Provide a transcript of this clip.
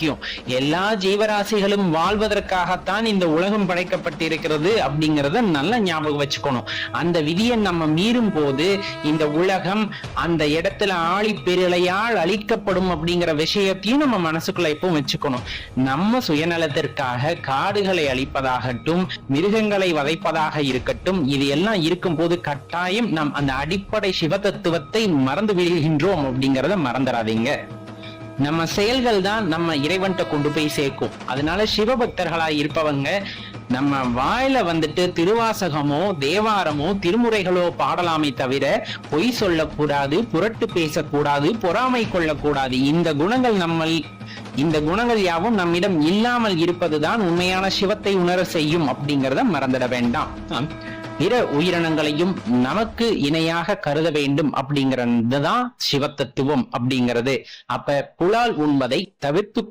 முக்கியம். எல்லா ஜீவராசிகளும் வாழ்வதற்காகத்தான் இந்த உலகம் படைக்கப்பட்டிருக்கிறது அப்படிங்கறத நல்லா ஞாபகம் வச்சுக்கணும். அந்த விதியை நம்ம மீறும் போது இந்த உலகம் அந்த இடத்துல ஆழி பெருளையால் அழிக்கப்படும் அப்படிங்கிற விஷயத்தையும் நம்ம மனசுக்குள்ள இப்போ வச்சுக்கணும். நம்ம சுயநலத்திற்காக காடுகளை அழிப்பதாகட்டும், மிருகங்களை வதைப்பதாக இருக்கட்டும், இது எல்லாம் இருக்கும் போது கட்டாயம் நாம் அந்த அடிப்படை சிவ தத்துவத்தை மறந்து விடுகின்றோம் அப்படிங்கறத மறந்துடாதீங்க. நம்ம செயல்கள் தான் நம்ம இறைவன்கிட்ட கொண்டு போய் சேர்க்கும். அதனால சிவபக்தர்களா இருப்பவங்க நம்ம வாயில வந்துட்டு திருவாசகமோ தேவாரமோ திருமுறைகளோ பாடலாமே தவிர பொய் சொல்லக்கூடாது, புரட்டு பேசக்கூடாது, பொறாமை கொள்ளக்கூடாது. இந்த குணங்கள் யாவும் நம்மிடம் இல்லாமல் இருப்பதுதான் உண்மையான சிவத்தை உணர செய்யும் அப்படிங்கிறத மறந்துட வேண்டாம். பிற உயிரினங்களையும் நமக்கு இணையாக கருத வேண்டும் அப்படிங்கிறதுதான் சிவத்தத்துவம் அப்படிங்கிறது. அப்ப புலால் உண்பதை தவிர்த்து